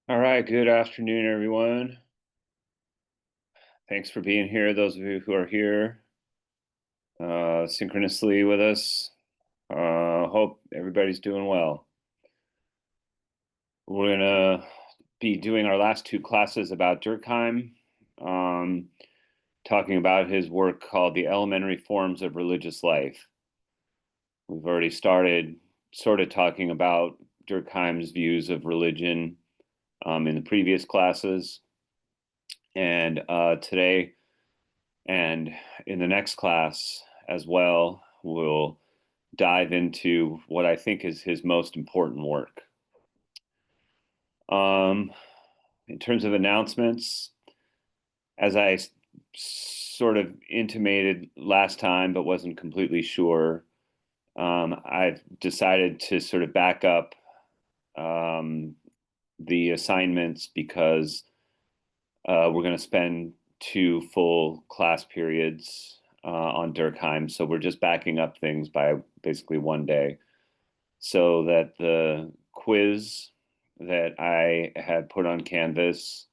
All right, good afternoon, everyone. Thanks for being here, those of you who are here synchronously with us. Hope everybody's doing well. We're going to be doing our last two classes about Durkheim, um, talking about his work called The Elementary Forms of Religious Life. We've already started sort of talking about Durkheim's views of religion in the previous classes. And today, and in the next class as well, we'll dive into what I think is his most important work. In terms of announcements, as I sort of intimated last time, but wasn't completely sure, I've decided to sort of back up the assignments because we're going to spend two full class periods on Durkheim. So we're just backing up things by basically one day so that the quiz that I had put on Canvas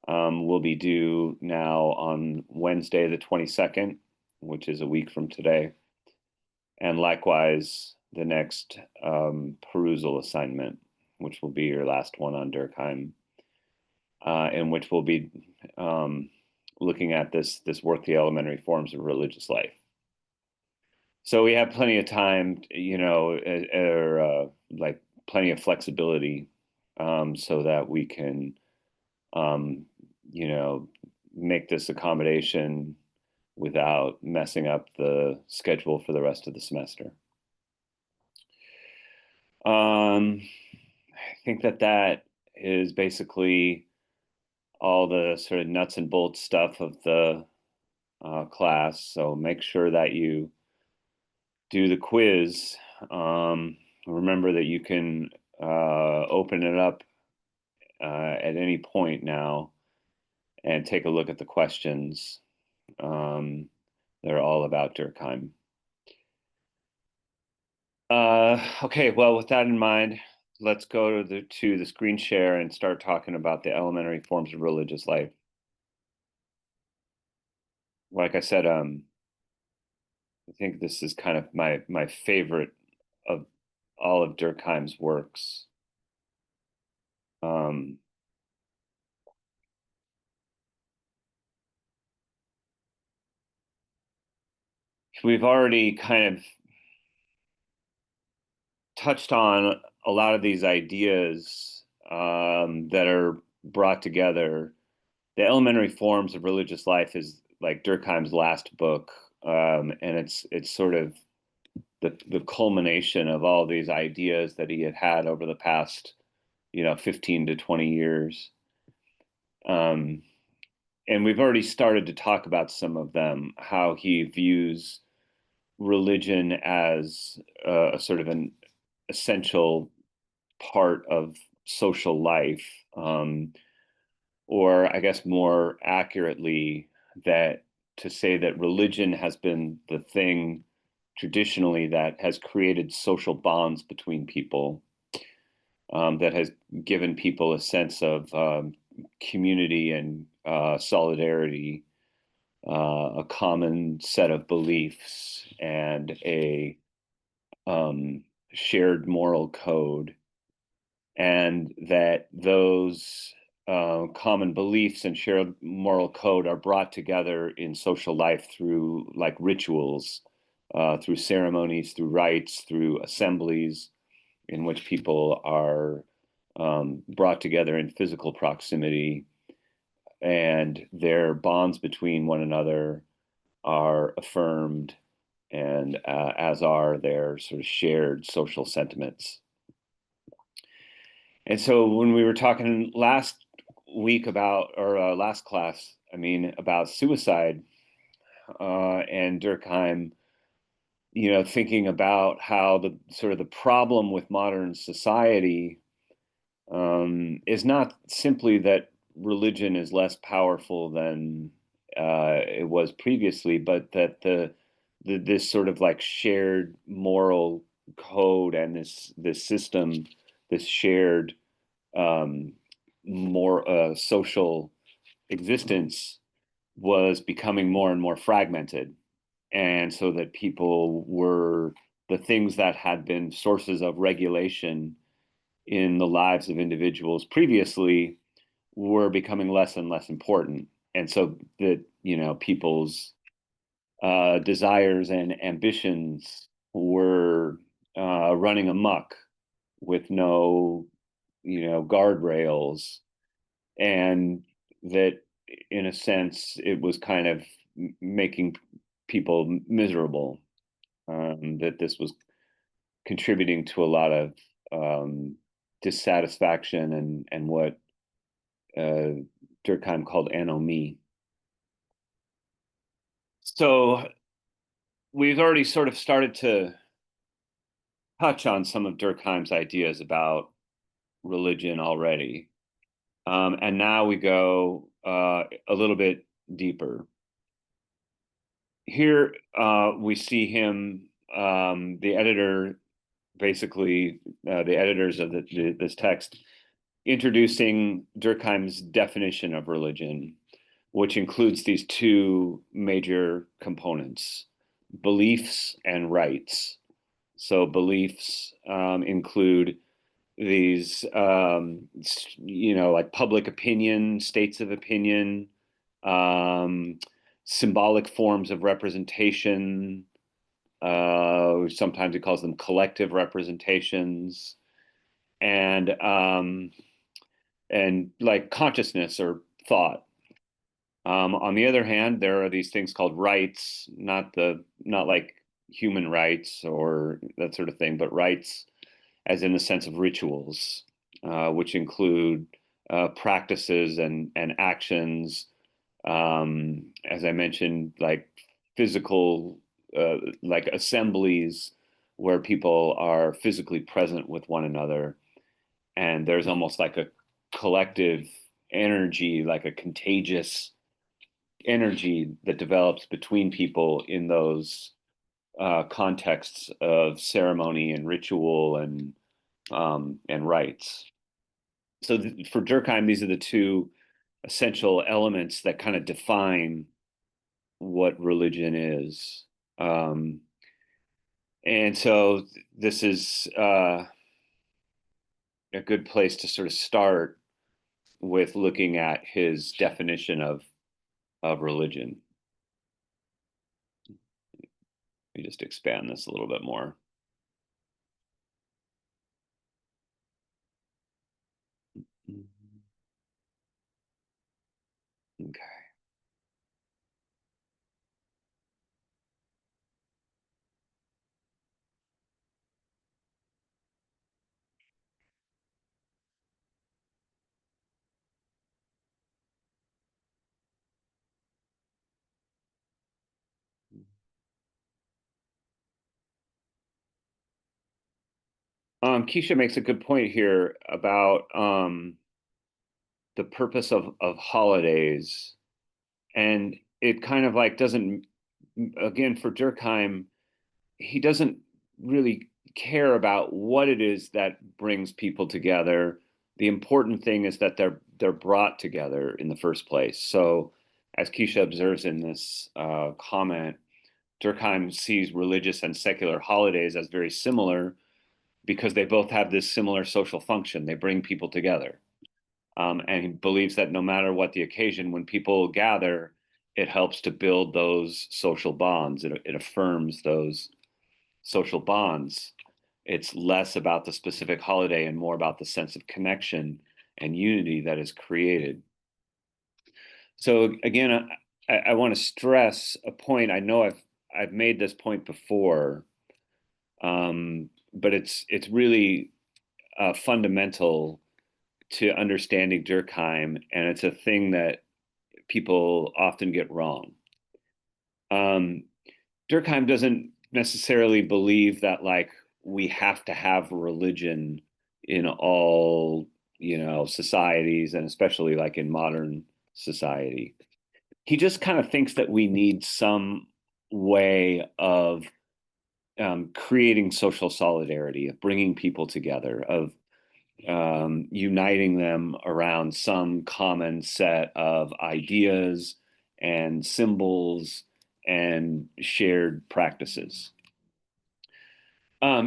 will be due now on Wednesday, the 22nd, which is a week from today. And likewise, the next perusal assignment, which will be your last one on Durkheim, in which we'll be looking at this work, The Elementary Forms of Religious Life. So we have plenty of time, or like plenty of flexibility, so that we can, make this accommodation without messing up the schedule for the rest of the semester. I think that is basically all the sort of nuts and bolts stuff of the class. So make sure that you do the quiz. Remember that you can open it up at any point now and take a look at the questions. They're all about Durkheim. Okay, well, with that in mind, let's go to the screen share and start talking about the elementary forms of religious life. Like I said, I think this is kind of my favorite of all of Durkheim's works. We've already kind of touched on a lot of these ideas that are brought together. The Elementary Forms of Religious Life is like Durkheim's last book, and it's sort of the culmination of all these ideas that he had over the past 15 to 20 years. And we've already started to talk about some of them, how he views religion as a sort of an essential part of social life, or I guess more accurately, that to say that religion has been the thing traditionally that has created social bonds between people, that has given people a sense of community and solidarity, a common set of beliefs, and a shared moral code, and that those common beliefs and shared moral code are brought together in social life through like rituals, through ceremonies, through rites, through assemblies in which people are brought together in physical proximity, and their bonds between one another are affirmed, and as are their sort of shared social sentiments. And so when we were talking last week about, or last class, I mean, about suicide, and Durkheim, thinking about how the sort of the problem with modern society is not simply that religion is less powerful than it was previously, but that this sort of like shared moral code and this system, this shared more social existence was becoming more and more fragmented. And so that people were the things that had been sources of regulation in the lives of individuals previously were becoming less and less important. And so that, people's desires and ambitions were running amok with no, guardrails, and that in a sense it was kind of making people miserable. That this was contributing to a lot of dissatisfaction and what uh, Durkheim called anomie. So we've already sort of started to touch on some of Durkheim's ideas about religion already. And now we go a little bit deeper. Here we see him, the editor, basically, the editors of this text, introducing Durkheim's definition of religion, which includes these two major components: beliefs and rites. So beliefs include these, like public opinion, states of opinion, um, symbolic forms of representation. Sometimes he calls them collective representations, and like consciousness or thought. On the other hand, there are these things called rites, not like human rights or that sort of thing, but rites as in the sense of rituals, which include practices and actions, as I mentioned, like physical, like assemblies where people are physically present with one another. And there's almost like a collective energy, like a contagious energy that develops between people in those contexts of ceremony and ritual and rites. So for Durkheim, these are the two essential elements that kind of define what religion is. Um, and so this is a good place to sort of start with looking at his definition of religion. Let me just expand this a little bit more. Okay. Keisha makes a good point here about the purpose of holidays, and it kind of like doesn't, again, for Durkheim, he doesn't really care about what it is that brings people together. The important thing is that they're brought together in the first place. So, as Keisha observes in this comment, Durkheim sees religious and secular holidays as very similar because they both have this similar social function. They bring people together. And he believes that no matter what the occasion, when people gather, it helps to build those social bonds. It affirms those social bonds. It's less about the specific holiday and more about the sense of connection and unity that is created. So again, I want to stress a point. I know I've made this point before, but it's really fundamental to understanding Durkheim, and it's a thing that people often get wrong. Um, Durkheim doesn't necessarily believe that like we have to have religion in all, societies, and especially like in modern society. He just kind of thinks that we need some way of creating social solidarity, of bringing people together, of uniting them around some common set of ideas and symbols and shared practices.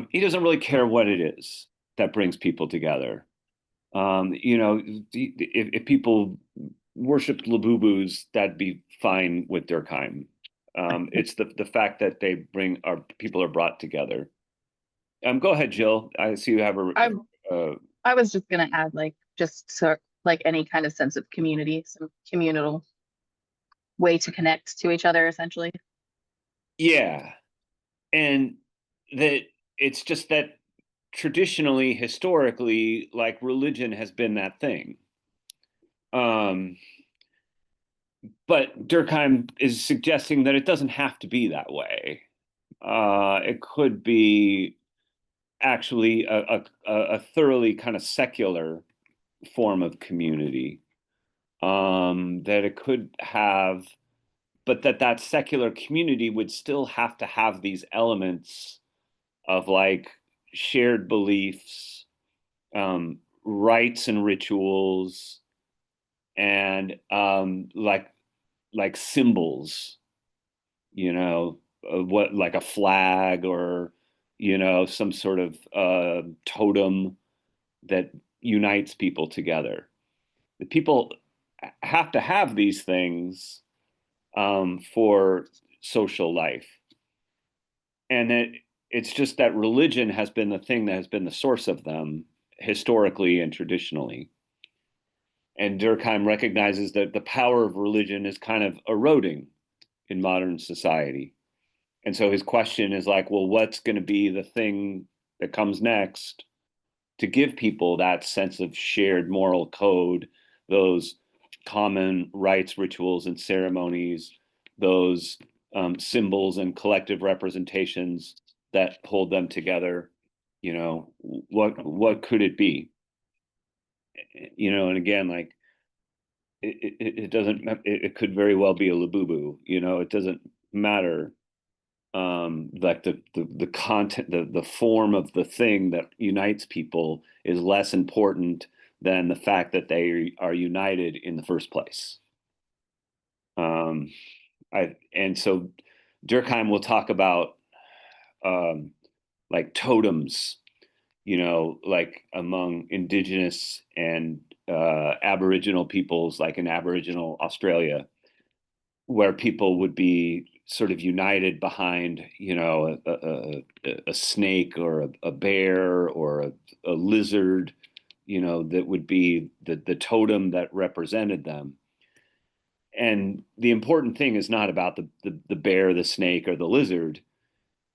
He doesn't really care what it is that brings people together. If people worshipped Labubus, that'd be fine with Durkheim. It's the fact that they bring our people are brought together. Go ahead, Jill. I see you have I a I was just gonna add like just so like any kind of sense of community, some communal way to connect to each other essentially. yeah, and that it's just that traditionally, historically, like religion has been that thing. Um, but Durkheim is suggesting that it doesn't have to be that way. It could be actually a thoroughly kind of secular form of community, that it could have, but that secular community would still have to have these elements of like shared beliefs, rites and rituals, and like symbols, what like a flag or some sort of totem that unites people together. The people have to have these things for social life, and it's just that religion has been the thing that has been the source of them historically and traditionally. And Durkheim recognizes that the power of religion is kind of eroding in modern society. And so his question is like, well, what's going to be the thing that comes next to give people that sense of shared moral code, those common rites, rituals, and ceremonies, those symbols and collective representations that hold them together? What could it be? And again, like it doesn't. It could very well be a labubu. It doesn't matter. Like the content, the form of the thing that unites people is less important than the fact that they are united in the first place. Um, and so Durkheim will talk about um, like totems, like among indigenous and Aboriginal peoples, like in Aboriginal Australia, where people would be sort of united behind, a snake or a bear or a lizard, that would be the totem that represented them. And the important thing is not about the bear, the snake, or the lizard.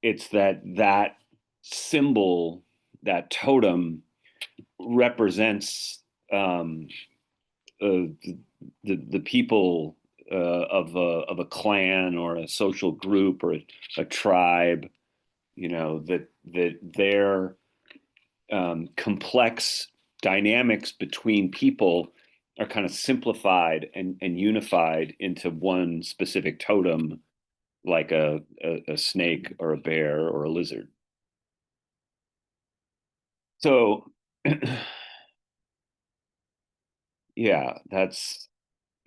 It's that symbol, that totem represents the people of a clan or a social group or a tribe, that their complex dynamics between people are kind of simplified and unified into one specific totem, like a snake or a bear or a lizard. So, yeah, that's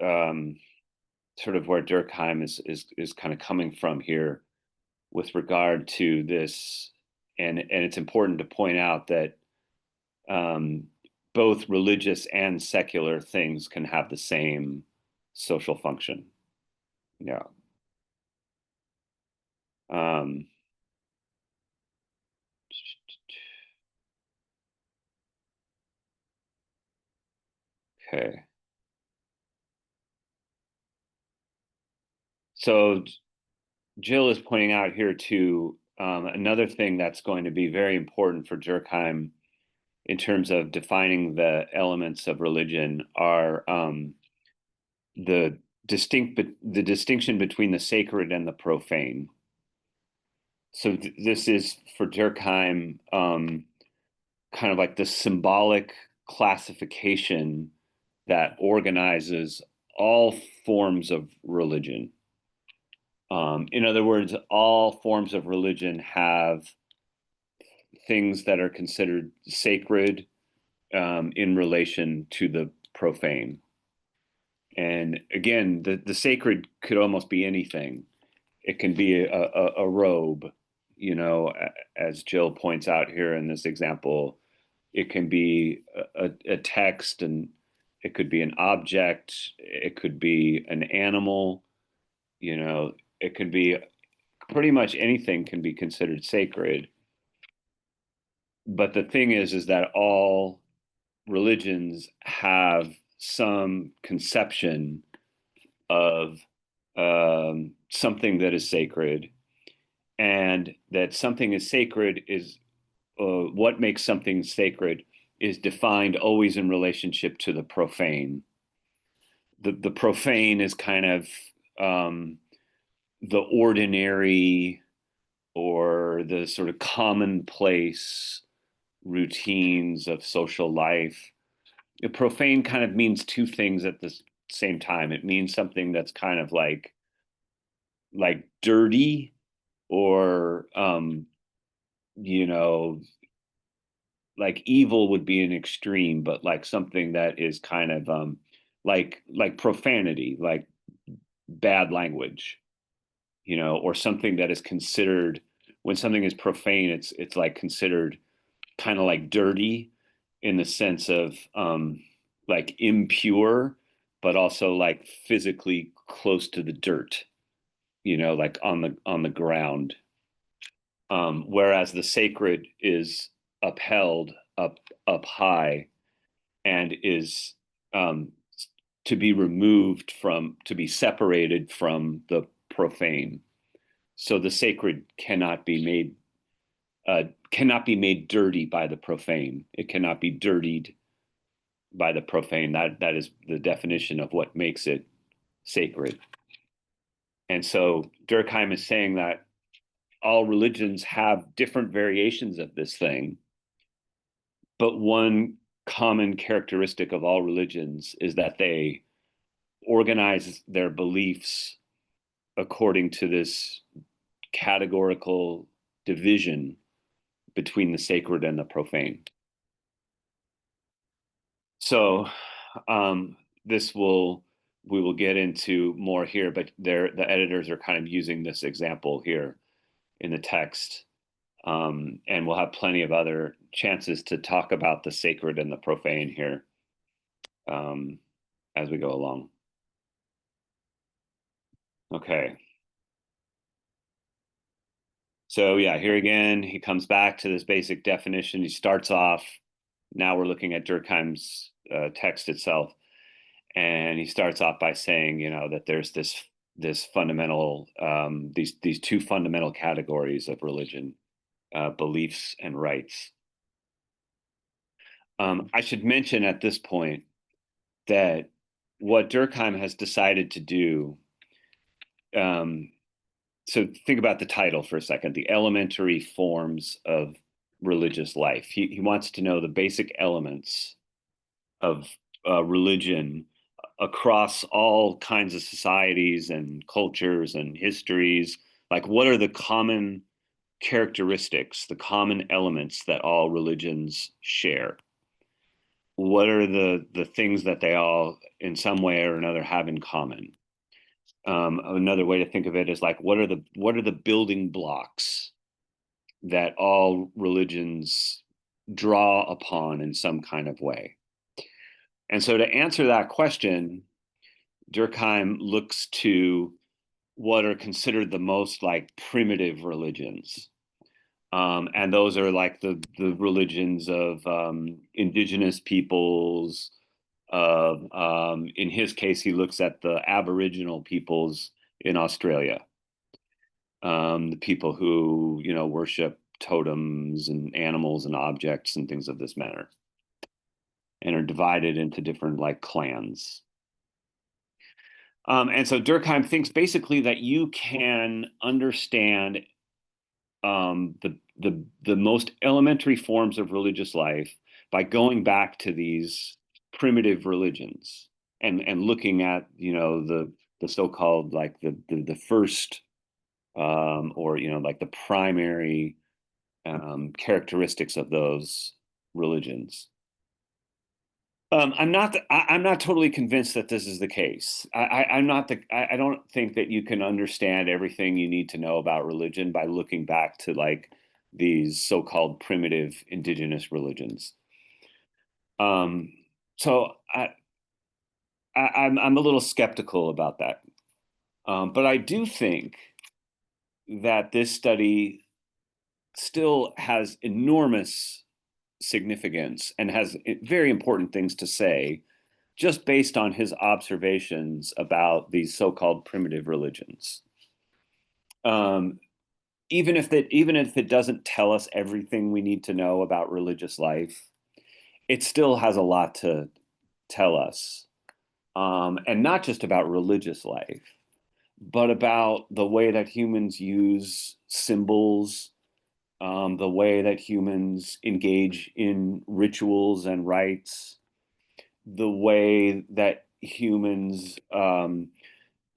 um, sort of where Durkheim is kind of coming from here with regard to this, and it's important to point out that um, both religious and secular things can have the same social function. Yeah. Um, okay. So Jill is pointing out here too, another thing that's going to be very important for Durkheim in terms of defining the elements of religion are the the distinction between the sacred and the profane. So this is for Durkheim, kind of like the symbolic classification that organizes all forms of religion. In other words, all forms of religion have things that are considered sacred, in relation to the profane. And again, the sacred could almost be anything. It can be a robe, as Jill points out here in this example. It can be a text, and it could be an object. It could be an animal. It could be pretty much anything can be considered sacred. But the thing is that all religions have some conception of something that is sacred, and that something is sacred is what makes something sacred is defined always in relationship to the profane. The profane is kind of the ordinary or the sort of commonplace routines of social life. The profane kind of means two things at the same time. It means something that's kind of like dirty, or you know like evil would be an extreme, but like something that is kind of like profanity, like bad language, or something that is considered, when something is profane, it's like considered kind of like dirty, in the sense of like impure, but also like physically close to the dirt, like on the ground. Whereas the sacred is upheld up high, and is um, to be removed from, to be separated from the profane. So the sacred cannot be made dirty by the profane. It cannot be dirtied by the profane. That is the definition of what makes it sacred. And so Durkheim is saying that all religions have different variations of this thing, but one common characteristic of all religions is that they organize their beliefs according to this categorical division between the sacred and the profane. So this we will get into more here, but the editors are kind of using this example here in the text. And we'll have plenty of other chances to talk about the sacred and the profane here as we go along. Okay. So yeah, here again, he comes back to this basic definition. He starts off, now we're looking at Durkheim's text itself, and he starts off by saying, that there's this fundamental, these two fundamental categories of religion, beliefs and rites. I should mention at this point that what Durkheim has decided to do, so think about the title for a second, the elementary forms of religious life. He wants to know the basic elements of religion across all kinds of societies and cultures and histories. Like, what are the common characteristics, the common elements that all religions share? What are the things that they all, in some way or another, have in common? Another way to think of it is like, what are the building blocks that all religions draw upon in some kind of way? And so to answer that question, Durkheim looks to what are considered the most like primitive religions. And those are like the religions of indigenous peoples. In his case, he looks at the Aboriginal peoples in Australia, the people who worship totems and animals and objects and things of this manner, and are divided into different like clans. And so Durkheim thinks basically that you can understand the most elementary forms of religious life by going back to these primitive religions, and looking at the so-called like the first or like the primary characteristics of those religions. I'm not totally convinced that this is the case. I'm not the. I don't think that you can understand everything you need to know about religion by looking back to like these so-called primitive indigenous religions. Um, so I'm a little skeptical about that. But I do think that this study still has enormous significance and has very important things to say just based on his observations about these so-called primitive religions. Um, even if it doesn't tell us everything we need to know about religious life, it still has a lot to tell us, and not just about religious life, but about the way that humans use symbols, the way that humans engage in rituals and rites, the way that humans uh,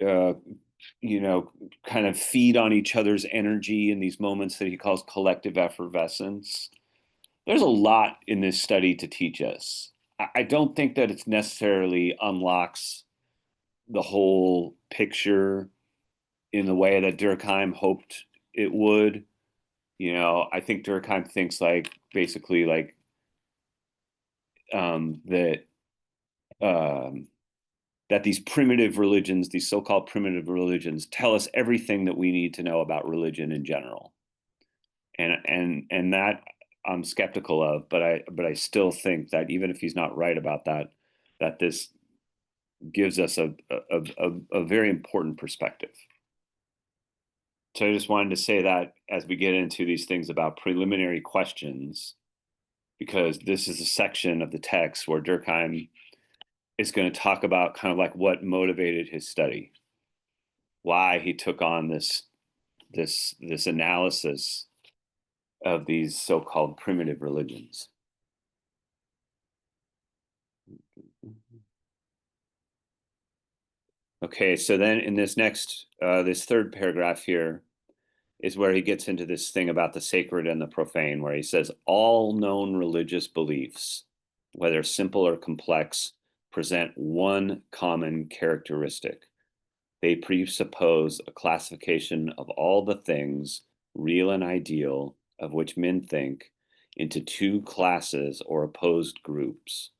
kind of feed on each other's energy in these moments that he calls collective effervescence. There's a lot in this study to teach us. I don't think that it necessarily unlocks the whole picture in the way that Durkheim hoped it would. I think Durkheim thinks like basically like that um, that these primitive religions, these so-called primitive religions, tell us everything that we need to know about religion in general, and that I'm skeptical of, but I still think that even if he's not right about that, that this gives us a very important perspective. So I just wanted to say that as we get into these things about preliminary questions, because this is a section of the text where Durkheim is going to talk about kind of like what motivated his study, why he took on this analysis of these so-called primitive religions. Okay, so then in this third paragraph here is where he gets into this thing about the sacred and the profane, where he says all known religious beliefs, whether simple or complex, present one common characteristic. They presuppose a classification of all the things, real and ideal, of which men think, into two classes or opposed groups,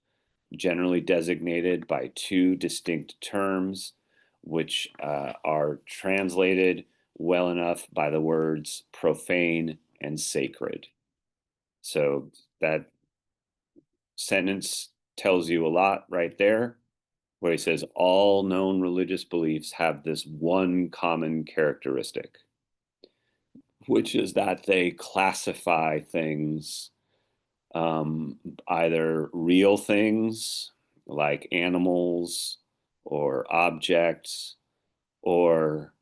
generally designated by two distinct terms, which are translated well enough by the words profane and sacred. So that sentence tells you a lot right there, where he says all known religious beliefs have this one common characteristic, which is that they classify things, either real things like animals or objects, or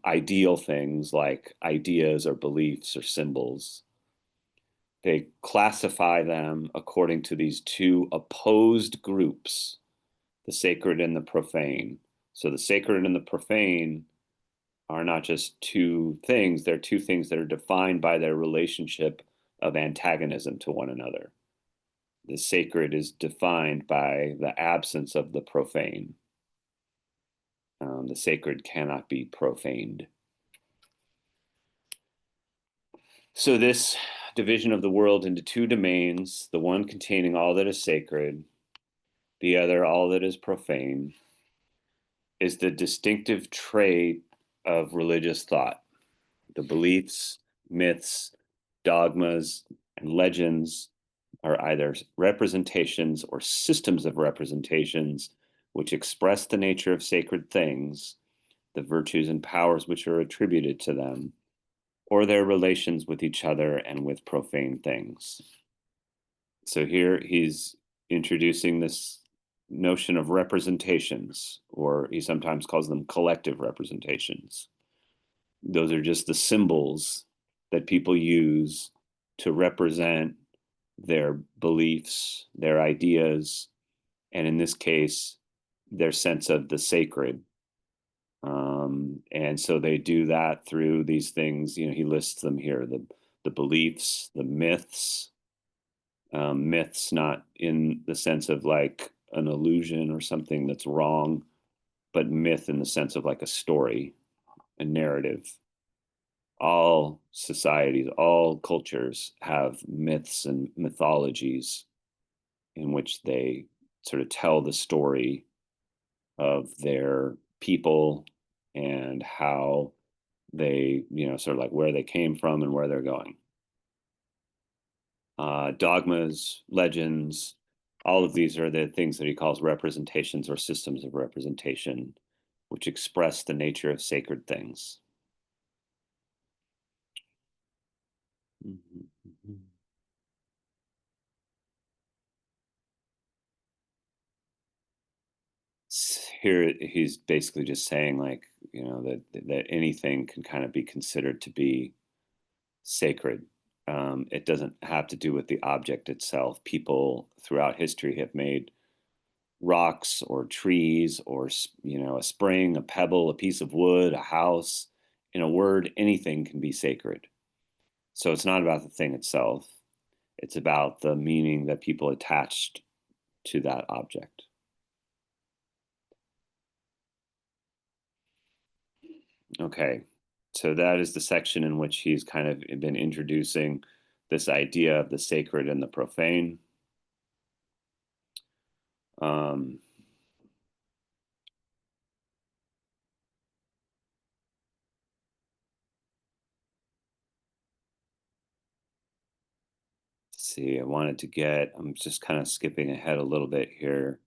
ideal things like ideas or beliefs or symbols. They classify them according to these two opposed groups, the sacred and the profane. So the sacred and the profane are not just two things, they're two things that are defined by their relationship of antagonism to one another. The sacred is defined by the absence of the profane. The sacred cannot be profaned. So, this division of the world into two domains, the one containing all that is sacred, the other all that is profane, is the distinctive trait of religious thought. The beliefs, myths, dogmas, and legends are either representations or systems of representations which express the nature of sacred things, the virtues and powers which are attributed to them, or their relations with each other and with profane things. So here he's introducing this notion of representations, or he sometimes calls them collective representations. Those are just the symbols that people use to represent their beliefs, their ideas, and in this case, their sense of the sacred. And so they do that through these things. He lists them here: the beliefs, the myths, Myths not in the sense of like an illusion or something that's wrong, but myth in the sense of like a story, a narrative. All societies, all cultures have myths and mythologies in which they sort of tell the story of their people and how they, sort of like where they came from and where they're going. Dogmas, legends, all of these are the things that he calls representations or systems of representation, which express the nature of sacred things. Mm-hmm. Here he's basically just saying like, that anything can kind of be considered to be sacred. It doesn't have to do with the object itself. People throughout history have made rocks or trees or a spring, a pebble, a piece of wood, a house. In a word, anything can be sacred. So it's not about the thing itself. It's about the meaning that people attached to that object. Okay, so that is the section in which he's kind of been introducing this idea of the sacred and the profane. Um, see, I'm just kind of skipping ahead a little bit here.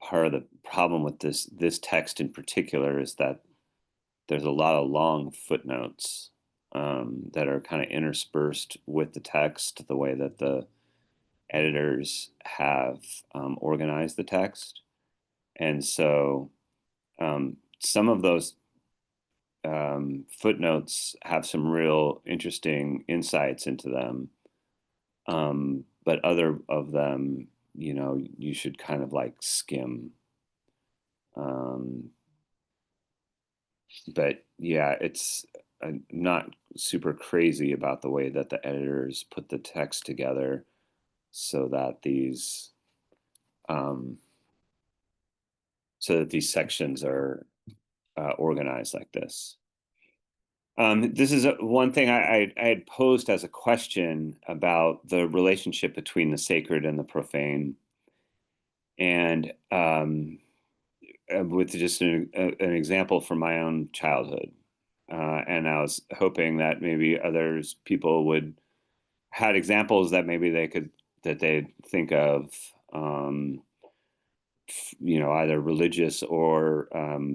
Part of the problem with this text in particular is that there's a lot of long footnotes that are kind of interspersed with the text, the way that the editors have organized the text. And so some of those footnotes have some real interesting insights into them. But other of them, you should kind of like skim. Um, but yeah, I'm not super crazy about the way that the editors put the text together so that um, these sections are organized like this. This is one thing I had posed as a question about the relationship between the sacred and the profane, and with just an example from my own childhood. And I was hoping that maybe others people would had examples that maybe they'd think of, either religious or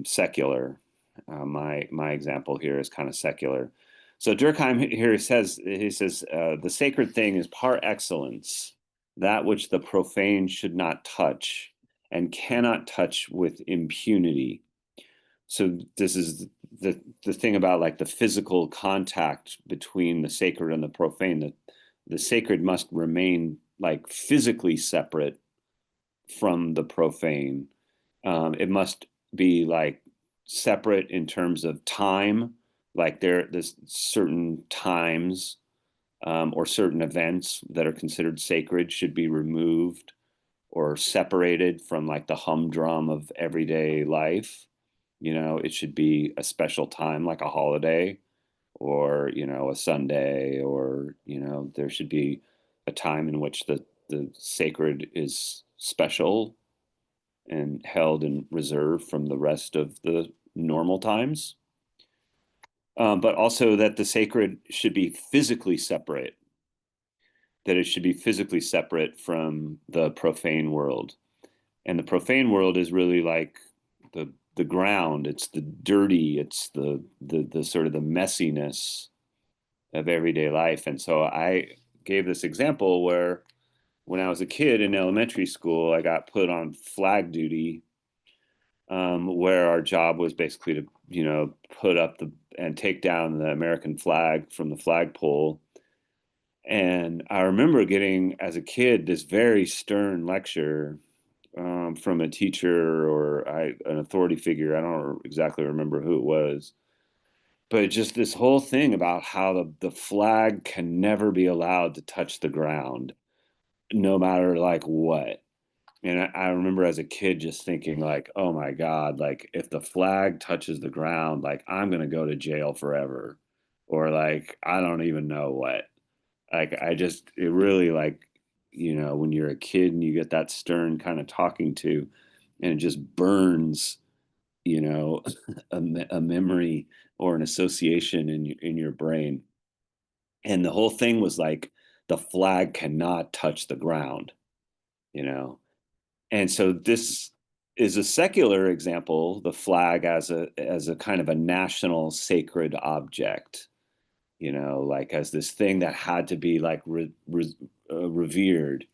secular. My example here is kind of secular. So Durkheim here he says the sacred thing is par excellence that which the profane should not touch and cannot touch with impunity. So this is the thing about like the physical contact between the sacred and the profane. That the sacred must remain like physically separate from the profane. It must be like separate in terms of time, like there's certain times or certain events that are considered sacred should be removed or separated from like the humdrum of everyday life. It should be a special time like a holiday or, a Sunday, or, there should be a time in which the sacred is special and held in reserve from the rest of the normal times. But also that the sacred should be physically separate, that it should be physically separate from the profane world. And the profane world is really like the ground. It's the dirty. It's the sort of the messiness of everyday life. And so I gave this example where when I was a kid in elementary school, I got put on flag duty, where our job was basically to put up and take down the American flag from the flagpole. And I remember getting as a kid this very stern lecture from a teacher or an authority figure. I don't exactly remember who it was. but just this whole thing about how the flag can never be allowed to touch the ground, no matter like what. And I remember as a kid just thinking like, oh my God, like if the flag touches the ground, like I'm gonna go to jail forever. Or like I don't even know what. Like I just it really like, when you're a kid and you get that stern kind of talking to, and it just burns, you know, a memory or an association in your brain. And the whole thing was like the flag cannot touch the ground, you know. And so this is a secular example, the flag as a kind of a national sacred object, like as this thing that had to be like revered.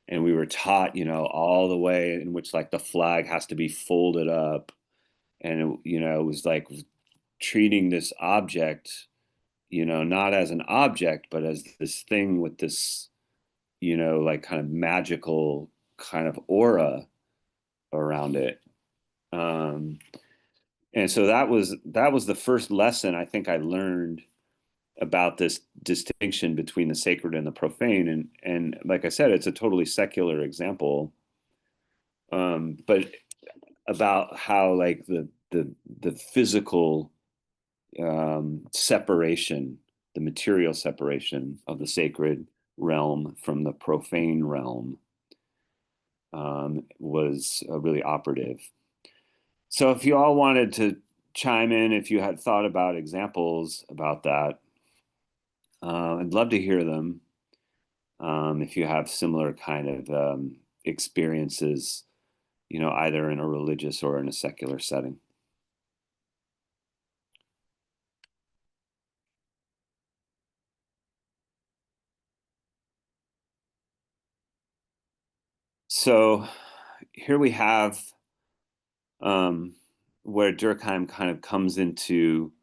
And we were taught, all the way in which like the flag has to be folded up. And, it was like treating this object, not as an object, but as this thing with this, like kind of magical kind of aura around it. Um, and so that was the first lesson I think I learned about this distinction between the sacred and the profane. And like I said, it's a totally secular example, but about how like the physical separation, the material separation of the sacred realm from the profane realm was really operative. So if you all wanted to chime in, if you had thought about examples about that, I'd love to hear them. If you have similar kind of experiences, either in a religious or in a secular setting. So here we have um, where Durkheim kind of comes into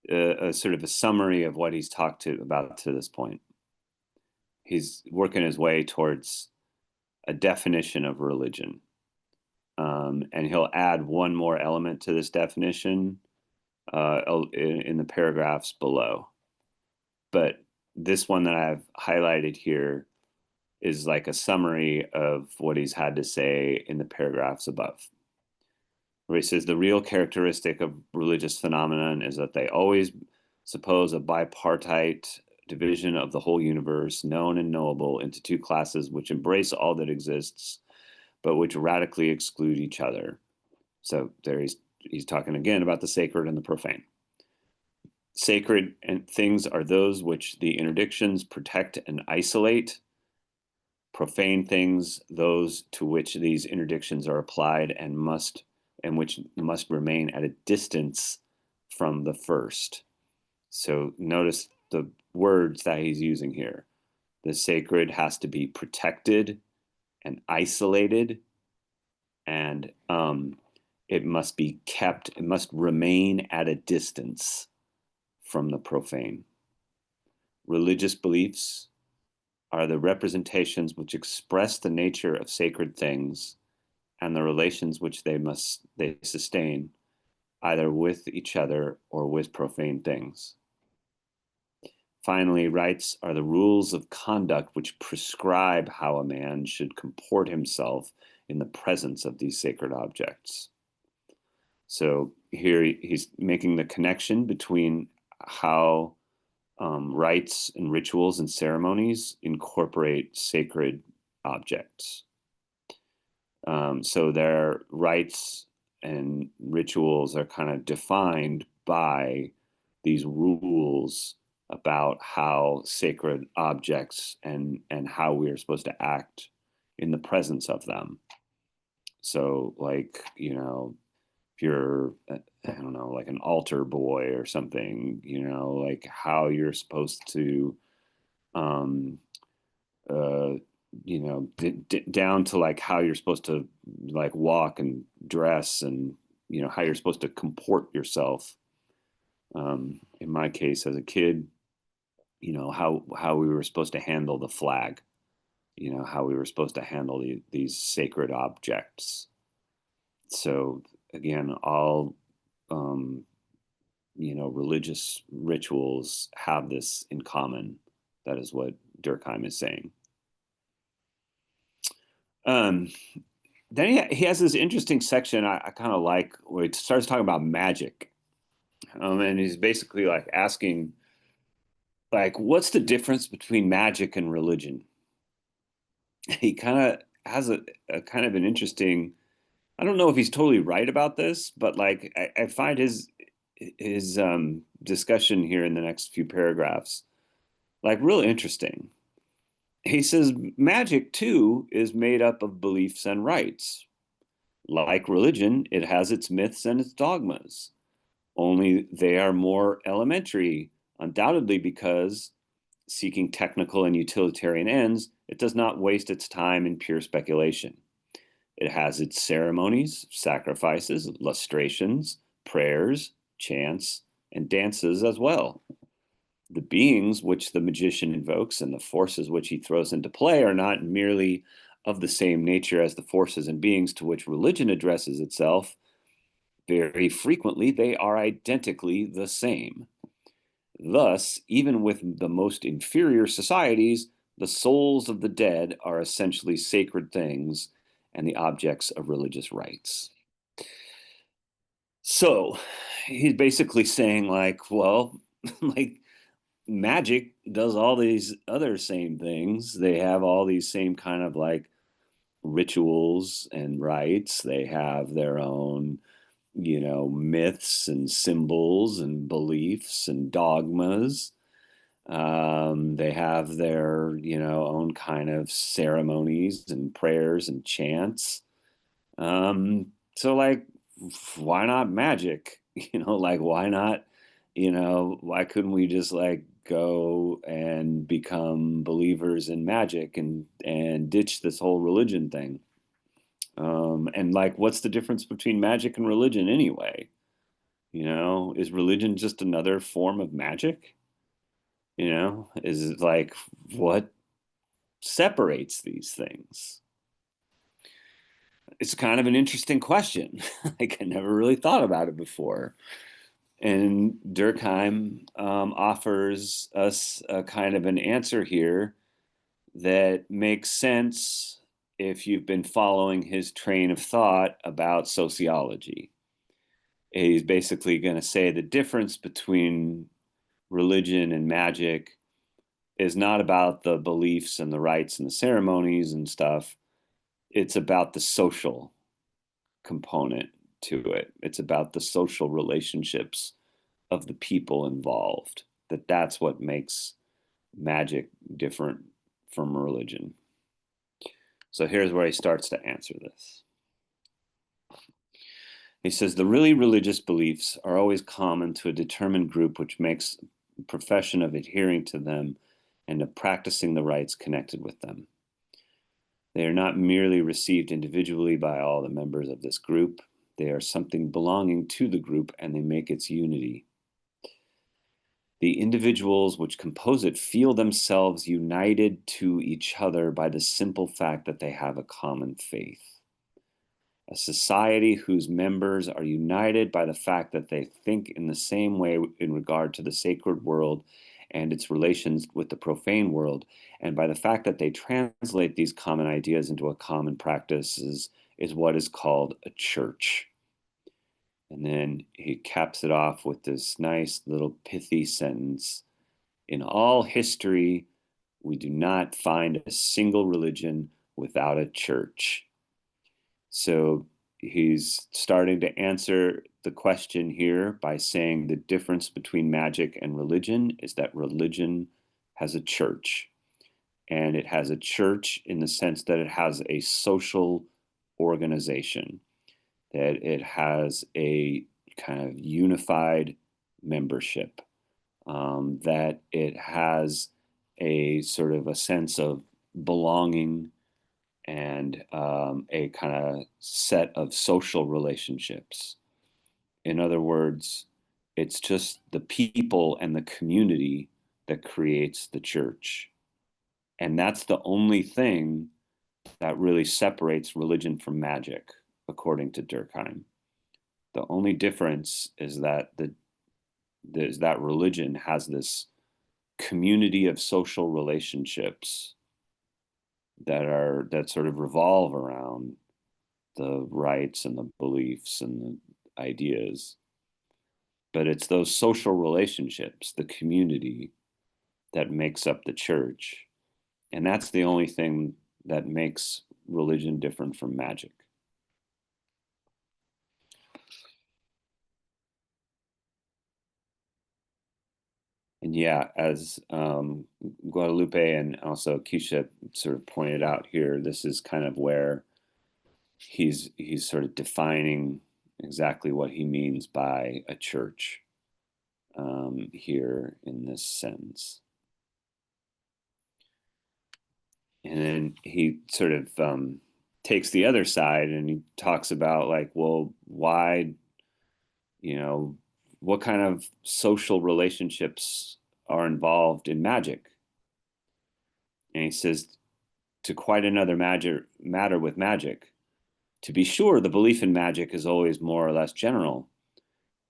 a sort of a summary of what he's talked about to this point. He's working his way towards a definition of religion. And he'll add one more element to this definition in the paragraphs below. But this one that I've highlighted here is like a summary of what he's had to say in the paragraphs above, where he says the real characteristic of religious phenomenon is that they always suppose a bipartite division of the whole universe, known and knowable, into two classes which embrace all that exists, but which radically exclude each other. So there he's talking again about the sacred and the profane. Sacred and things are those which the interdictions protect and isolate. Profane things, those to which these interdictions are applied and which must remain at a distance from the first. So notice the words that he's using here. The sacred has to be protected and isolated, and it must be kept, it must remain at a distance from the profane. Religious beliefs are the representations which express the nature of sacred things and the relations which they sustain, either with each other or with profane things. Finally, rites are the rules of conduct which prescribe how a man should comport himself in the presence of these sacred objects. So here he's making the connection between how rites and rituals and ceremonies incorporate sacred objects. So their rites and rituals are kind of defined by these rules about how sacred objects and how we are supposed to act in the presence of them. So, like, if you're, I don't know, like an altar boy or something, like how you're supposed to, um, uh, down to like how you're supposed to like walk and dress and, how you're supposed to comport yourself. In my case, as a kid, how we were supposed to handle the flag, how we were supposed to handle these sacred objects. So again, all um, religious rituals have this in common. That is what Durkheim is saying. Um, then he has this interesting section I kind of like where he starts talking about magic. And he's basically like asking, like, what's the difference between magic and religion? He kind of has a kind of an interesting, I don't know if he's totally right about this, but like I find his discussion here in the next few paragraphs like real interesting. He says magic too is made up of beliefs and rites. Like religion, it has its myths and its dogmas, only they are more elementary, undoubtedly because, seeking technical and utilitarian ends, it does not waste its time in pure speculation. It has its ceremonies, sacrifices, lustrations, prayers, chants, and dances as well. The beings which the magician invokes and the forces which he throws into play are not merely of the same nature as the forces and beings to which religion addresses itself. Very frequently, they are identically the same. Thus, even with the most inferior societies, the souls of the dead are essentially sacred things and the objects of religious rites. So he's basically saying, like, well, like magic does all these other same things. They have all these same kind of like rituals and rites. They have their own, myths and symbols and beliefs and dogmas. They have their, own kind of ceremonies and prayers and chants. So like, why not magic? Like why not, why couldn't we just like go and become believers in magic and ditch this whole religion thing? And like, what's the difference between magic and religion anyway? Is religion just another form of magic? Is it like what separates these things? It's kind of an interesting question. Like I never really thought about it before. And Durkheim offers us a kind of an answer here that makes sense if you've been following his train of thought about sociology. He's basically going to say the difference between religion and magic is not about the beliefs and the rites and the ceremonies and stuff. It's about the social component to it. It's about the social relationships of the people involved. That's what makes magic different from religion. So here's where he starts to answer this. He says the really religious beliefs are always common to a determined group which makes a profession of adhering to them and of practicing the rites connected with them. They are not merely received individually by all the members of this group. They are something belonging to the group and they make its unity. The individuals which compose it feel themselves united to each other by the simple fact that they have a common faith. A society whose members are united by the fact that they think in the same way in regard to the sacred world and its relations with the profane world, and by the fact that they translate these common ideas into a common practice is what is called a church. And then he caps it off with this nice little pithy sentence. In all history, we do not find a single religion without a church. So he's starting to answer the question here by saying the difference between magic and religion is that religion has a church. And it has a church in the sense that it has a social organization, that it has a kind of unified membership, that it has a sort of a sense of belonging and a kind of set of social relationships. In other words, it's just the people and the community that creates the church. And that's the only thing that really separates religion from magic, according to Durkheim. The only difference is that is that religion has this community of social relationships that sort of revolve around the rights and the beliefs and the ideas. But it's those social relationships, the community, that makes up the church. And that's the only thing that makes religion different from magic. And yeah, as Guadalupe and also Keisha sort of pointed out here, this is kind of where he's sort of defining exactly what he means by a church here in this sentence. And then he sort of takes the other side and he talks about like, well, why, you know, what kind of social relationships are involved in magic? And he says, to quite another matter with magic. To be sure, the belief in magic is always more or less general.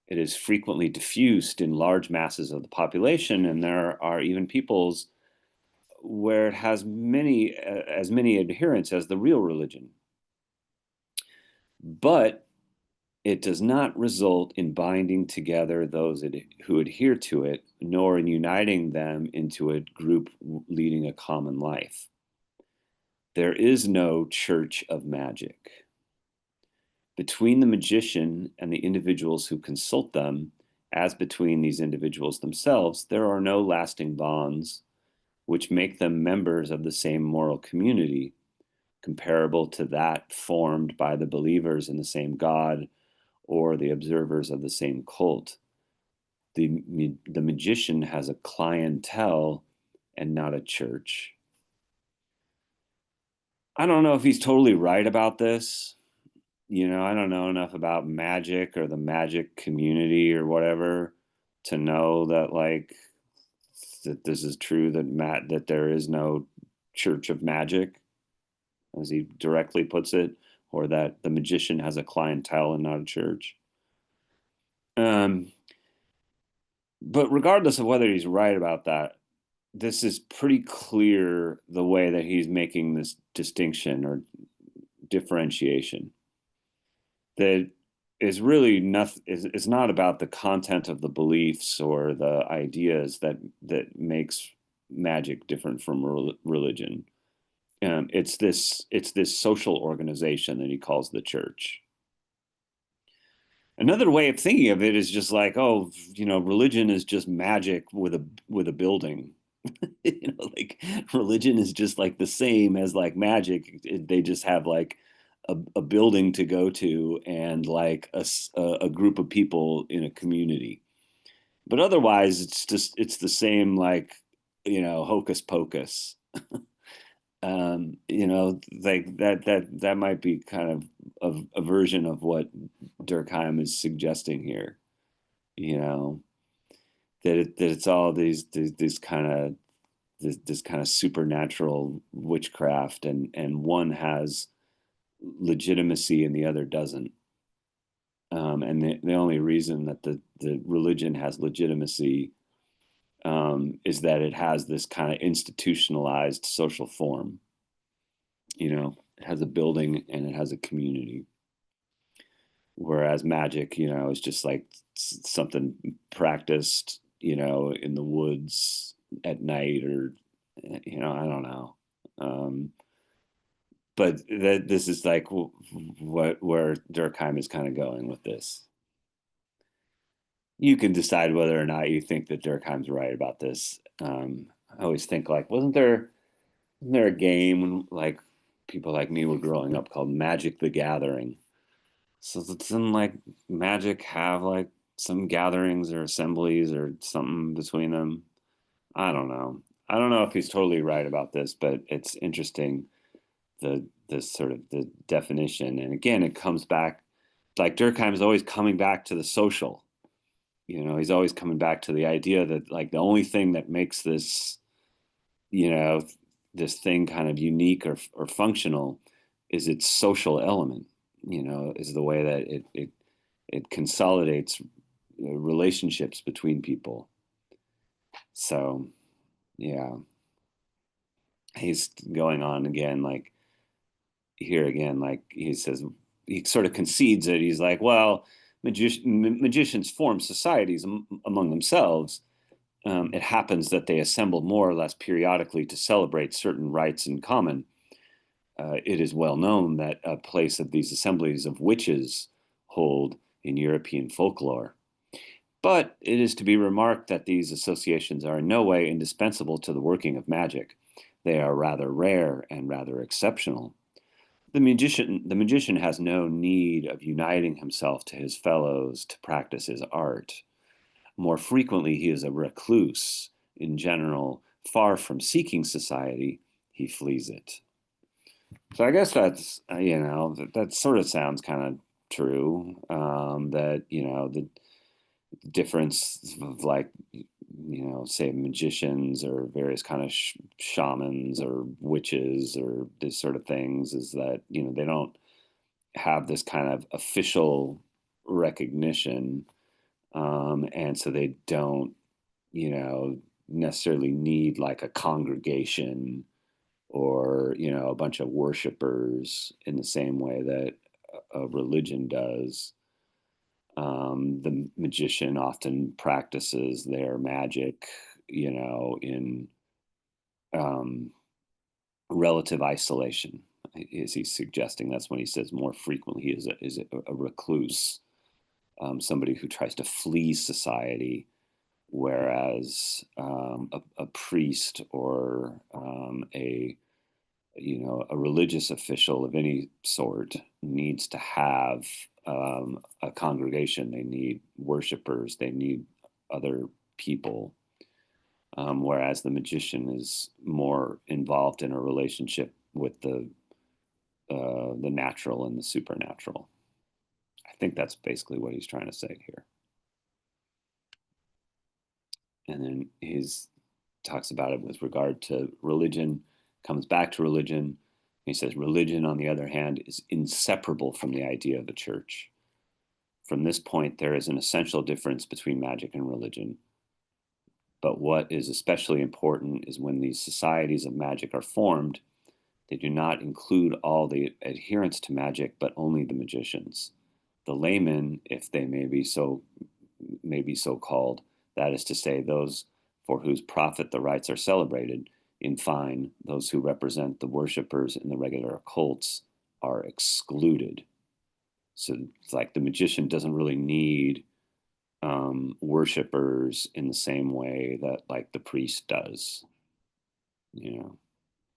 It is frequently diffused in large masses of the population, and there are even peoples where it has as many adherents as the real religion. But it does not result in binding together those who adhere to it, nor in uniting them into a group leading a common life. There is no church of magic. Between the magician and the individuals who consult them, as between these individuals themselves, there are no lasting bonds which make them members of the same moral community, comparable to that formed by the believers in the same God or the observers of the same cult. The magician has a clientele and not a church. I don't know if he's totally right about this. I don't know enough about magic or the magic community or whatever to know that like that this is true, that there is no church of magic, as he directly puts it, or that the magician has a clientele and not a church. But regardless of whether he's right about that, this is pretty clear the way that he's making this distinction or differentiation. That is really nothing. It's not about the content of the beliefs or the ideas that makes magic different from religion. It's this social organization that he calls the church. Another way of thinking of it is just like, oh, religion is just magic with a building. Like religion is just like the same as like magic. They just have like a building to go to and like a group of people in a community. But otherwise, it's the same like hocus pocus. Like that might be kind of a version of what Durkheim is suggesting here. You know that it's all these kind of this kind of supernatural witchcraft, and one has legitimacy and the other doesn't. And the only reason that the religion has legitimacy is that it has this kind of institutionalized social form. It has a building and it has a community. Whereas magic, is just like something practiced, in the woods at night, or, I don't know. But this is like where Durkheim is kind of going with this. You can decide whether or not you think that Durkheim's right about this. I always think like, wasn't there a game when like people like me were growing up called Magic the Gathering? So doesn't like Magic have like some gatherings or assemblies or something between them? I don't know. I don't know if he's totally right about this, but it's interesting the sort of the definition. And again, it comes back like Durkheim's always coming back to the social. He's always coming back to the idea that like the only thing that makes you know, this thing kind of unique or functional is its social element, is the way that it consolidates relationships between people. So yeah, he's going on again, like here again, like he says, he sort of concedes it. He's like, well, magicians form societies among themselves. It happens that they assemble more or less periodically to celebrate certain rites in common. It is well known that a place of these assemblies of witches hold in European folklore. But it is to be remarked that these associations are in no way indispensable to the working of magic. They are rather rare and rather exceptional. The magician has no need of uniting himself to his fellows to practice his art. More frequently, he is a recluse. In general, far from seeking society, he flees it. So I guess that's, that sort of sounds kind of true. That, the difference of, like, say magicians or various kind of shamans or witches or this sort of things is that, they don't have this kind of official recognition. And so they don't, necessarily need like a congregation or, a bunch of worshipers in the same way that a religion does. The magician often practices their magic, in um, relative isolation. Is he suggesting that's when he says more frequently he is a recluse, somebody who tries to flee society, whereas a priest or a religious official of any sort needs to have a congregation. They need worshipers. They need other people. Whereas the magician is more involved in a relationship with the natural and the supernatural. I think that's basically what he's trying to say here. And then he's talks about it with regard to religion, comes back to religion. He says, religion, on the other hand, is inseparable from the idea of a church. From this point, there is an essential difference between magic and religion. But what is especially important is when these societies of magic are formed, they do not include all the adherents to magic, but only the magicians. The laymen, if they may be so called, that is to say, those for whose profit the rites are celebrated, in fine, those who represent the worshippers in the regular cults, are excluded. So it's like the magician doesn't really need worshippers in the same way that like the priest does. You know,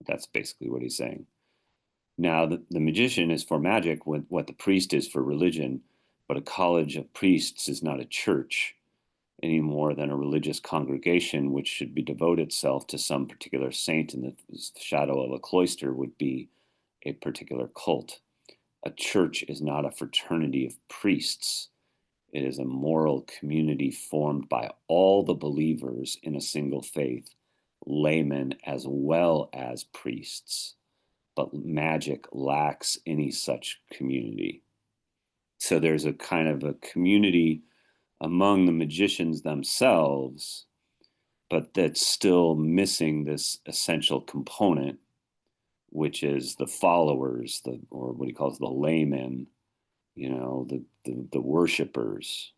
that's basically what he's saying. Now, the magician is for magic what the priest is for religion, but a college of priests is not a church any more than a religious congregation which should be devote itself to some particular saint in the shadow of a cloister would be a particular cult. A church is not a fraternity of priests. It is a moral community formed by all the believers in a single faith, laymen as well as priests. But magic lacks any such community. So there's a kind of a community among the magicians themselves, but that's still missing this essential component, which is the followers, or what he calls the laymen, the worshipers.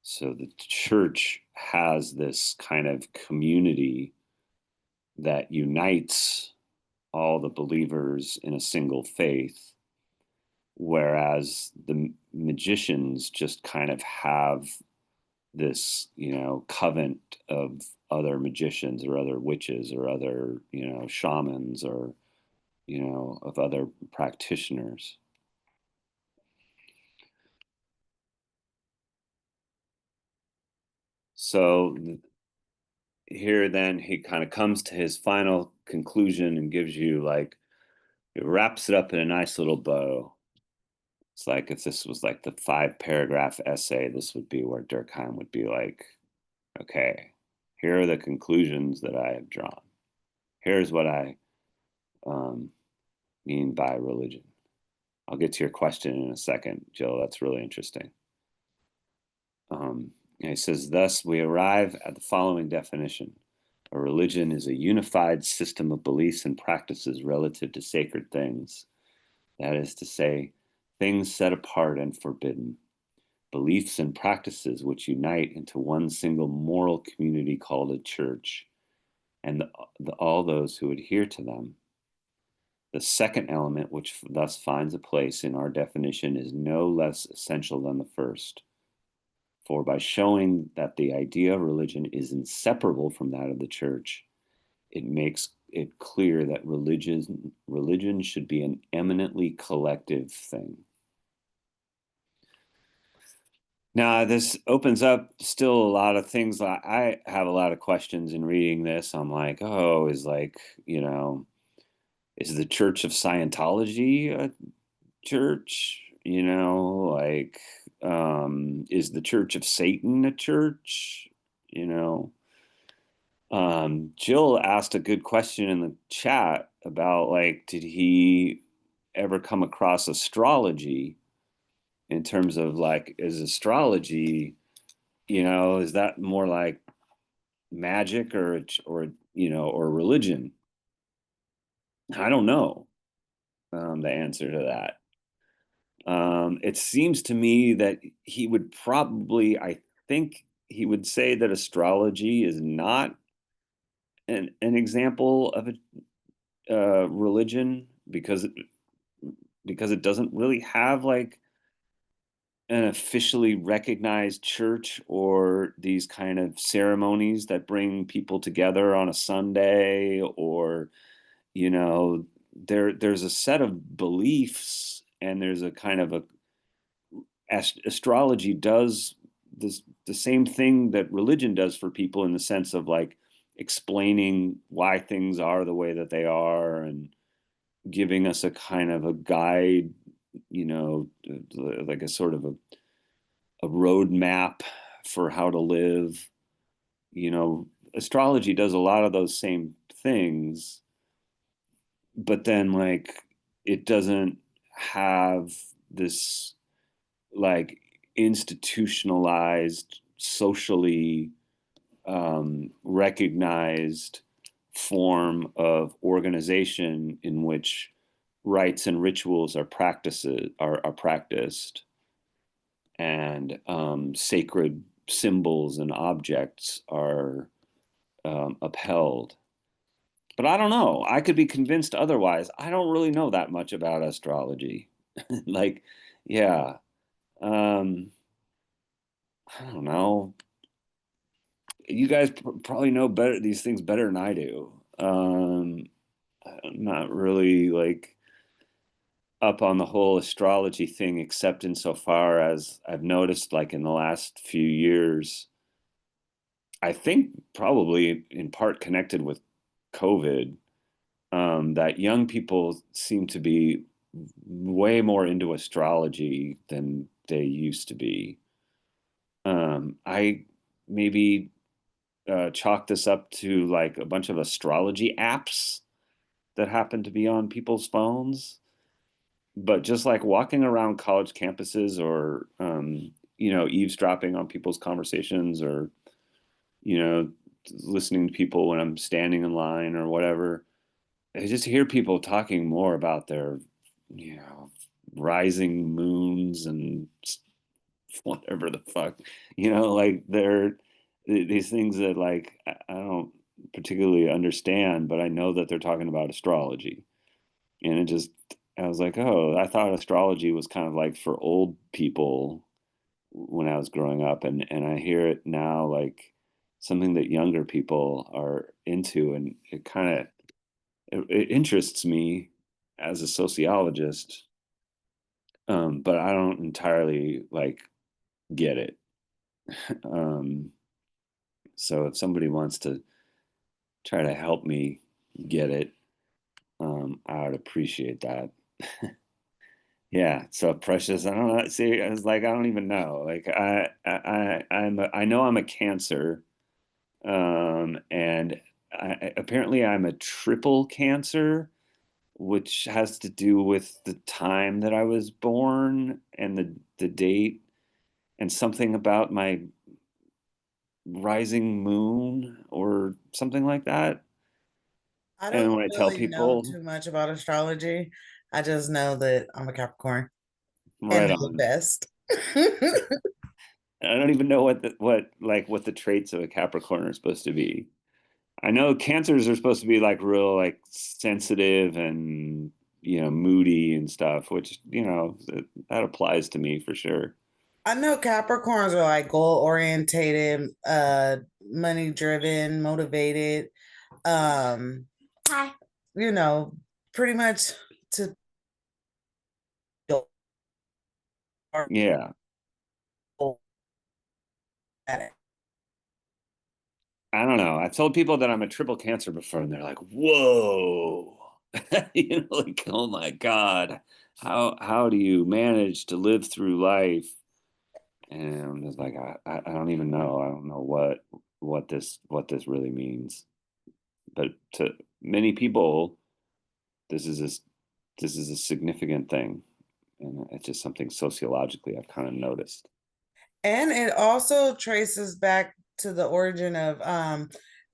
So the church has this kind of community that unites all the believers in a single faith, whereas the magicians just kind of have this, covenant of other magicians or other witches or other, shamans or, of other practitioners. So here then he kind of comes to his final conclusion and gives you like, it wraps it up in a nice little bow. It's like if this was like the 5 paragraph essay, this would be where Durkheim would be like, okay, here are the conclusions that I have drawn. Here's what I um, mean by religion. I'll get to your question in a second, Jill. That's really interesting. And he says, thus we arrive at the following definition. A religion is a unified system of beliefs and practices relative to sacred things. That is to say, things set apart and forbidden, beliefs and practices which unite into one single moral community called a church, and all those who adhere to them. The second element, which thus finds a place in our definition, is no less essential than the first. For by showing that the idea of religion is inseparable from that of the church, it makes it clear that religion should be an eminently collective thing. Now, this opens up still a lot of things. I have a lot of questions in reading this. I'm like, oh, is the Church of Scientology a church? Is the Church of Satan a church? You know, Jill asked a good question in the chat about like, did he ever come across astrology in terms of like, is astrology, is that more like magic or religion? I don't know the answer to that. It seems to me that he would probably, I think he would say that astrology is not an example of a religion because it doesn't really have like an officially recognized church or these kind of ceremonies that bring people together on a Sunday, or there's a set of beliefs, and there's a kind of a astrology does the same thing that religion does for people, in the sense of like explaining why things are the way that they are, and giving us a kind of a guide, like a sort of a roadmap for how to live. Astrology does a lot of those same things, but then like it doesn't have this like institutionalized, socially recognized form of organization in which rites and rituals are practiced, and sacred symbols and objects are upheld. But I don't know. I could be convinced otherwise. I don't really know that much about astrology. Like, yeah. Um, I don't know. You guys probably know better these things better than I do. I'm not really like up on the whole astrology thing, except insofar as I've noticed, like in the last few years, I think probably in part connected with COVID, that young people seem to be way more into astrology than they used to be. I maybe chalk this up to like a bunch of astrology apps that happen to be on people's phones. But just like walking around college campuses, or eavesdropping on people's conversations, or you know listening to people when I'm standing in line or whatever, I just hear people talking more about their you know rising moons and whatever the fuck, like they're these things that like I don't particularly understand, but I know that they're talking about astrology. And I was like, oh, I thought astrology was kind of like for old people when I was growing up, and I hear it now like something that younger people are into, and it interests me as a sociologist, but I don't entirely like get it. um, so if somebody wants to try to help me get it, I would appreciate that. Yeah, so Precious, I don't know. See, I was like, I don't even know. Like, I know I'm a Cancer, and apparently I'm a triple Cancer, which has to do with the time that I was born and the date. and something about my rising moon or something like that. I don't And when I tell really know people, too much about astrology. I just know that I'm a Capricorn and right know the on. best. I don't even know what the traits of a Capricorn are supposed to be. I know Cancers are supposed to be like real like sensitive and moody and stuff, which that applies to me for sure. I know Capricorns are like goal orientated, money driven, motivated. Um, you know, pretty much to Yeah, I don't know. I've told people that I'm a triple Cancer before, and they're like, "Whoa," like, "Oh my God, how do you manage to live through life?" And I'm just like, I don't even know. I don't know what this really means. But to many people, this is a this is a significant thing, and it's just something sociologically I've kind of noticed. And it also traces back to the origin of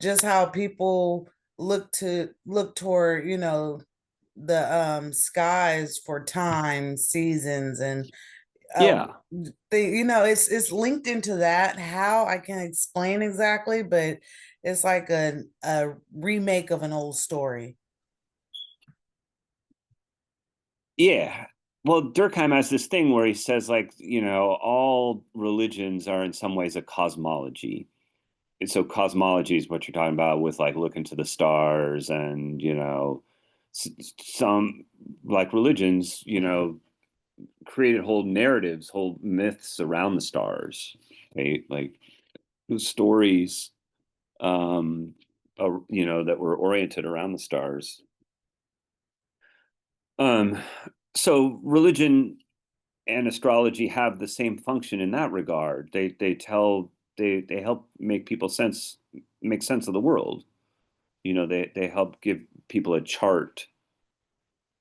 just how people look toward, the skies for time, seasons, and uh Yeah, it's linked into that. How I can explain exactly, but it's like a remake of an old story. yeah. Well, Durkheim has this thing where he says, like, all religions are in some ways a cosmology. And so cosmology is what you're talking about with like looking to the stars and, some like religions, created whole narratives, whole myths around the stars, right? Like stories, that were oriented around the stars. Um, so religion and astrology have the same function in that regard. They help make sense of the world. They help give people a chart,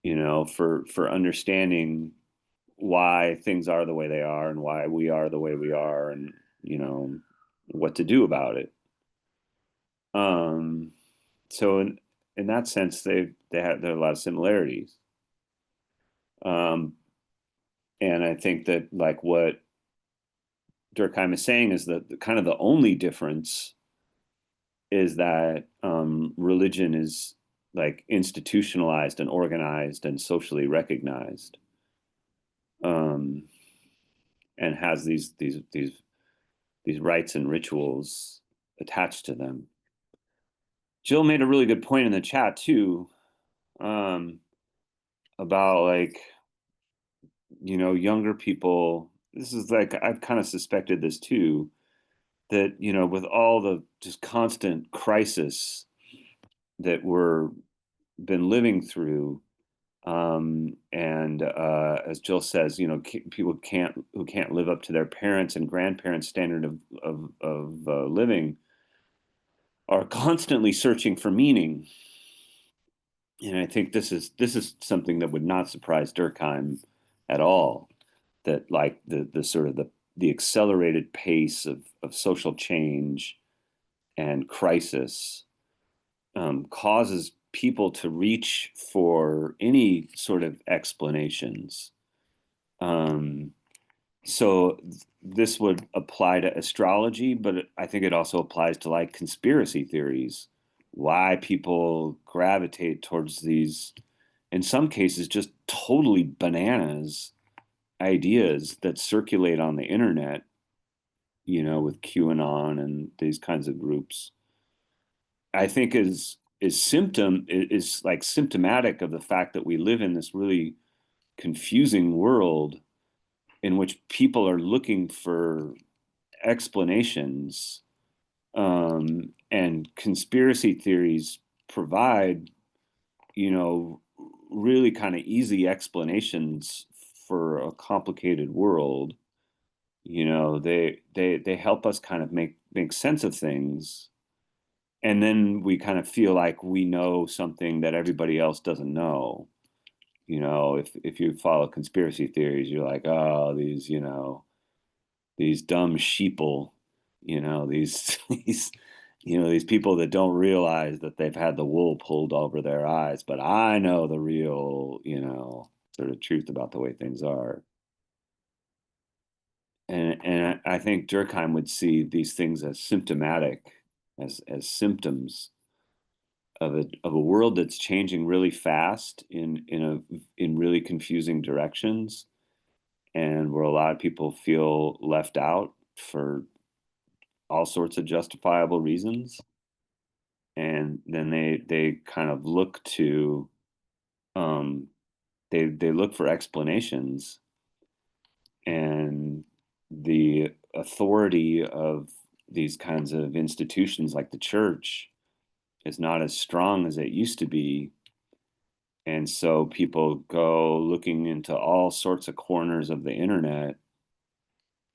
for understanding why things are the way they are and why we are the way we are and you know what to do about it. Um, so in that sense, there are a lot of similarities. Um, and I think that like what Durkheim is saying is that kind of the only difference is that religion is like institutionalized and organized and socially recognized, um, and has these rites and rituals attached to them. Jill made a really good point in the chat too, um, about like younger people. This is like I've kind of suspected this too, that with all the just constant crisis that we're been living through, and as Jill says, people who can't live up to their parents and grandparents' standard of living are constantly searching for meaning. And I think this is something that would not surprise Durkheim at all. That like the sort of the accelerated pace of social change and crisis causes people to reach for any sort of explanations. Um, so this would apply to astrology, but I think it also applies to like conspiracy theories. Why people gravitate towards these, in some cases, just totally bananas ideas that circulate on the internet, with QAnon and these kinds of groups. I think is like symptomatic of the fact that we live in this really confusing world in which people are looking for explanations, and conspiracy theories provide you know really kind of easy explanations for a complicated world. They help us kind of make sense of things, and then we kind of feel like we know something that everybody else doesn't know. If you follow conspiracy theories, you're like, oh, these these dumb sheeple, these these people that don't realize that they've had the wool pulled over their eyes, but I know the real, sort of truth about the way things are. And I think Durkheim would see these things as symptomatic, as symptoms of a world that's changing really fast in really confusing directions, and where a lot of people feel left out for all sorts of justifiable reasons. And then they kind of look to they look for explanations, and the authority of these kinds of institutions like the church is not as strong as it used to be. And so people go looking into all sorts of corners of the internet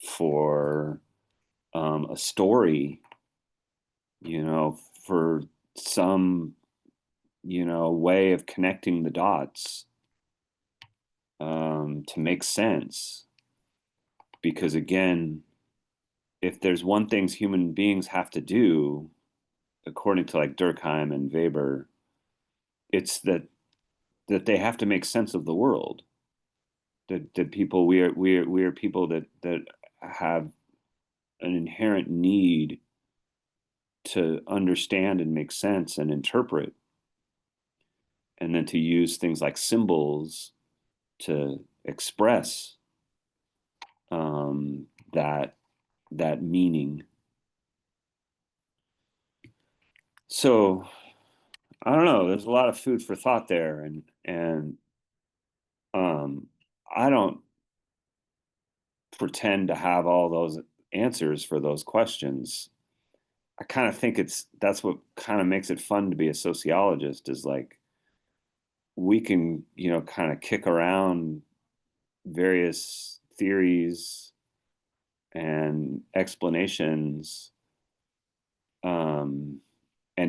for a story, for some, way of connecting the dots, to make sense. Because again, if there's one thing human beings have to do, according to like Durkheim and Weber, it's that they have to make sense of the world. That people we are people that have an inherent need to understand and make sense and interpret, and then to use things like symbols to express that meaning. So I don't know. There's a lot of food for thought there, and I don't pretend to have all those answers for those questions. I kind of think that's what kind of makes it fun to be a sociologist, is like we can, kind of kick around various theories and explanations, and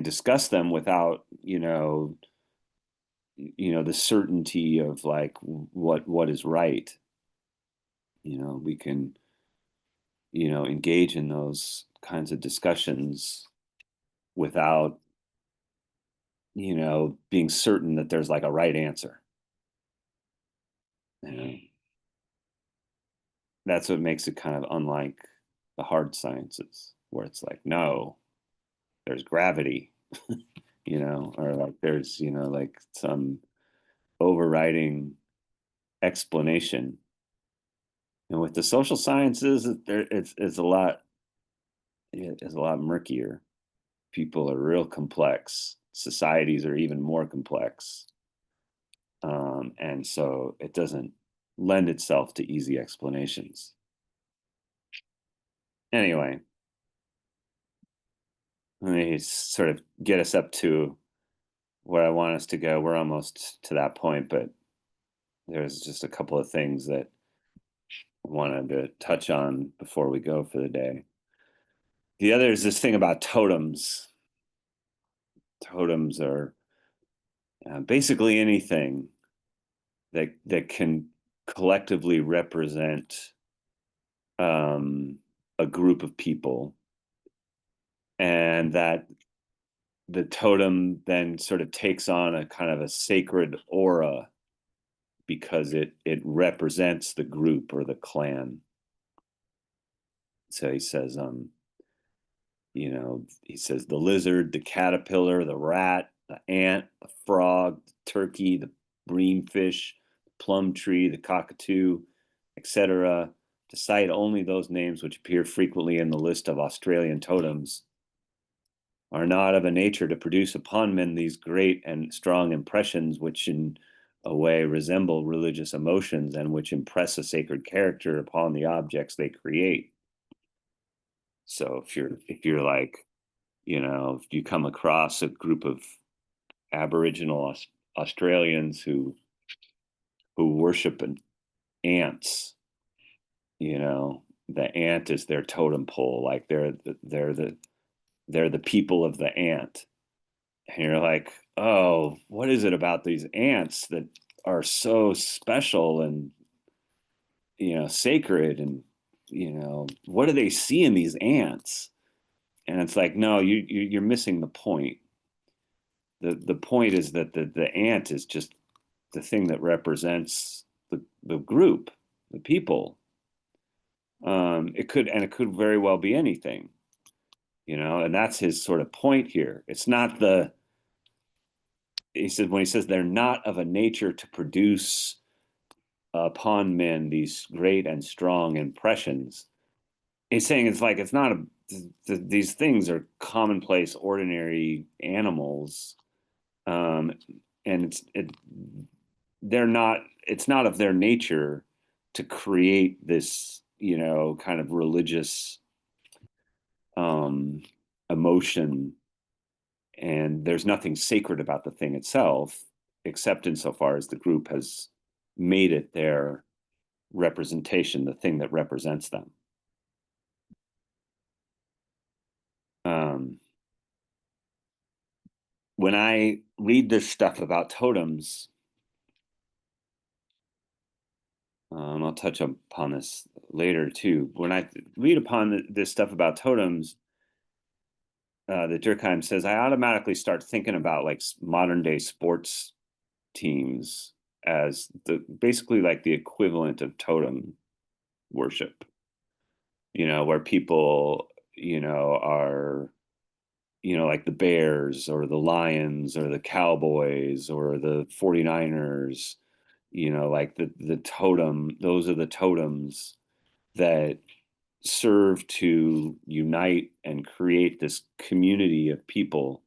discuss them without, the certainty of like what is right. We can, engage in those kinds of discussions without, being certain that there's like a right answer. That's what makes it kind of unlike the hard sciences, where it's like, no, there's gravity, or like there's, like some overriding explanation. And with the social sciences, it's a lot murkier. People are real complex. Societies are even more complex. And so it doesn't lend itself to easy explanations. Anyway, let me sort of get us up to where I want us to go. We're almost to that point, but there's just a couple of things that I wanted to touch on before we go for the day. The other is this thing about totems. Totems are basically anything that can collectively represent a group of people, and that the totem then sort of takes on a kind of a sacred aura because it represents the group or the clan. So he says, he says the lizard, the caterpillar, the rat, the ant, the frog, the turkey, the breamfish, the plum tree, the cockatoo, etc., to cite only those names which appear frequently in the list of Australian totems, are not of a nature to produce upon men these great and strong impressions, which in a way resemble religious emotions, and which impress a sacred character upon the objects they create. So if you're like, if you come across a group of Aboriginal Australians who worship ants, the ant is their totem pole, like they're the people of the ant. And you're like, oh, what is it about these ants that are so special and, sacred? And what do they see in these ants? And it's like, no, you're missing the point. The point is that the ant is just the thing that represents the group, the people. It could very well be anything, and that's his sort of point here. It's not he says, when he says they're not of a nature to produce upon men these great and strong impressions, he's saying it's not these things are commonplace, ordinary animals, and it's not of their nature to create this, kind of religious emotion, and there's nothing sacred about the thing itself, except insofar as the group has made it their representation, the thing that represents them. When I read this stuff about totems, I'll touch upon this later too. When I read upon this stuff about totems, that Durkheim says, I automatically start thinking about like modern day sports teams as basically like the equivalent of totem worship, where people, are, like the Bears or the Lions or the Cowboys or the 49ers, like the totem, those are the totems that serve to unite and create this community of people.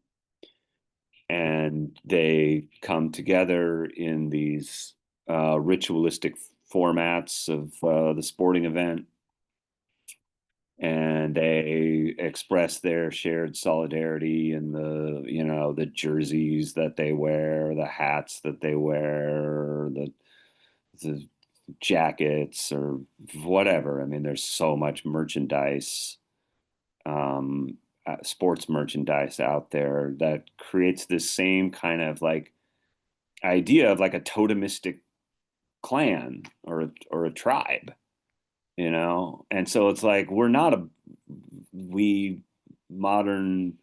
And they come together in these ritualistic formats of the sporting event, and they express their shared solidarity in the jerseys that they wear, the hats that they wear, the jackets or whatever. I mean, there's so much merchandise, sports merchandise out there that creates this same kind of like idea of like a totemistic clan or a tribe, and so it's like we modern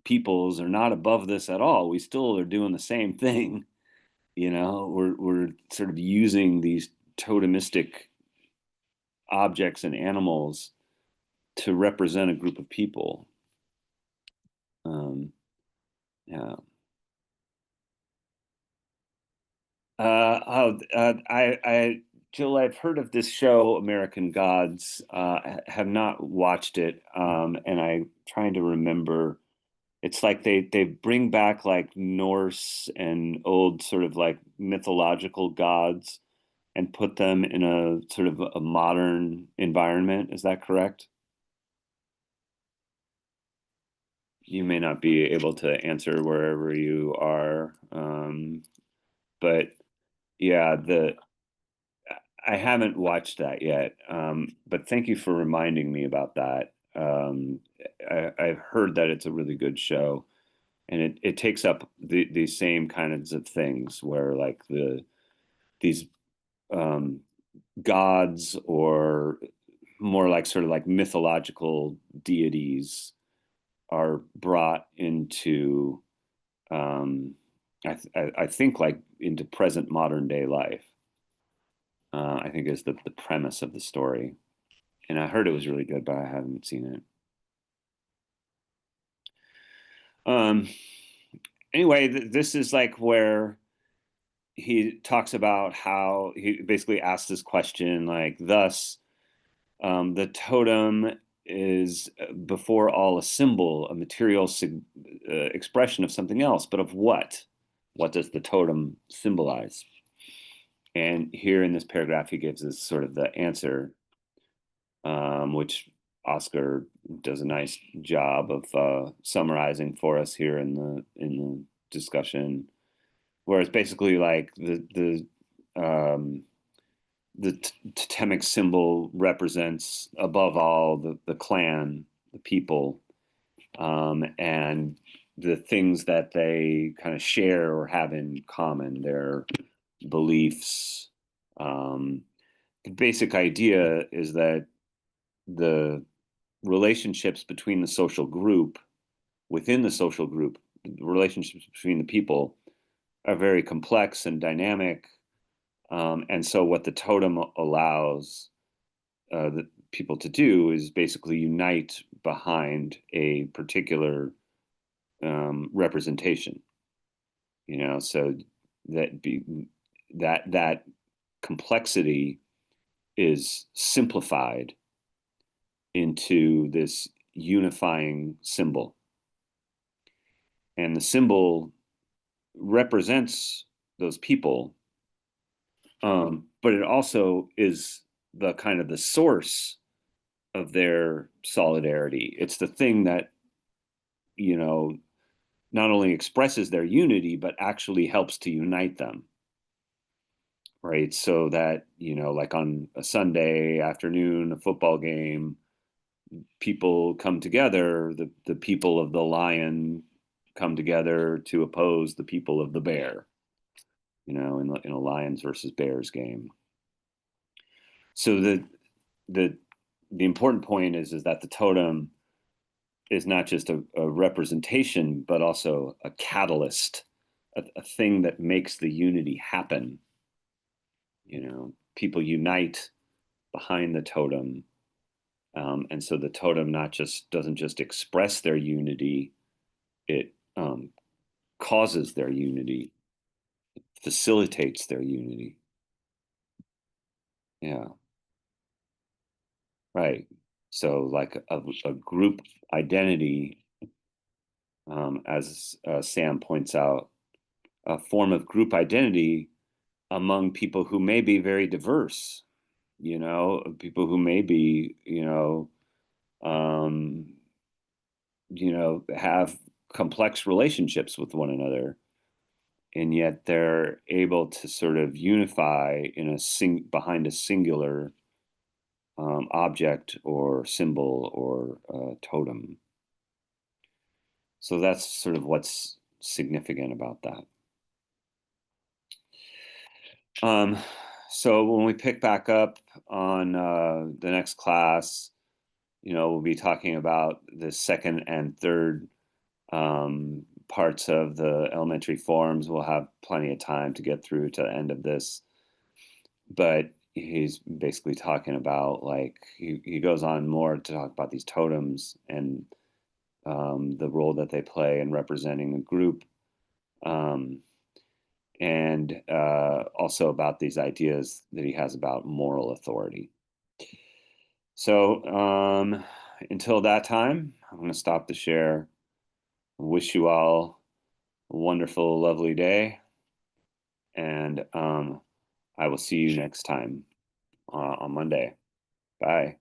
peoples are not above this at all. We still are doing the same thing. We're sort of using these totemistic objects and animals to represent a group of people. Yeah. Jill, I've heard of this show, American Gods. Have not watched it, and I'm trying to remember. It's like they bring back like Norse and old sort of like mythological gods and put them in a sort of a modern environment. Is that correct? You may not be able to answer wherever you are, but yeah, I haven't watched that yet, but thank you for reminding me about that. I've heard that it's a really good show, and it takes up the same kinds of things where like these um, gods, or more like sort of like mythological deities, are brought into I think like into present modern day life. I think is the premise of the story, and I heard it was really good, but I haven't seen it. Um, anyway, this is like where he talks about how he basically asked this question, like, thus, the totem is before all a symbol, a material expression of something else, but of what? What does the totem symbolize? And here in this paragraph, he gives us sort of the answer, which Oscar does a nice job of summarizing for us here in the discussion, where it's basically like the totemic symbol represents above all the clan, the people, and the things that they kind of share or have in common, their beliefs. The basic idea is that the relationships between the social group, within the social group, the relationships between the people are very complex and dynamic. And so what the totem allows the people to do is basically unite behind a particular representation, so that complexity is simplified into this unifying symbol. And the symbol represents those people, but it also is the kind of the source of their solidarity. It's the thing that, not only expresses their unity, but actually helps to unite them. Right. So that, like on a Sunday afternoon, a football game, people come together, the people of the lion come together to oppose the people of the bear, in a lions versus bears game. So the important point is that the totem is not just a representation, but also a catalyst, a thing that makes the unity happen. People unite behind the totem. And so the totem doesn't just express their unity, it causes their unity, facilitates their unity. Yeah. Right. So like a group identity, as Sam points out, a form of group identity among people who may be very diverse, people who may be, um, have complex relationships with one another, and yet they're able to sort of unify behind a singular object or symbol or totem. So that's sort of what's significant about that. So when we pick back up on the next class, we'll be talking about the second and third parts of the elementary forms. We'll have plenty of time to get through to the end of this. But he's basically talking about, like, he goes on more to talk about these totems and the role that they play in representing a group. And also about these ideas that he has about moral authority. So until that time, I'm going to stop the share. Wish you all a wonderful, lovely day. And I will see you next time on Monday. Bye.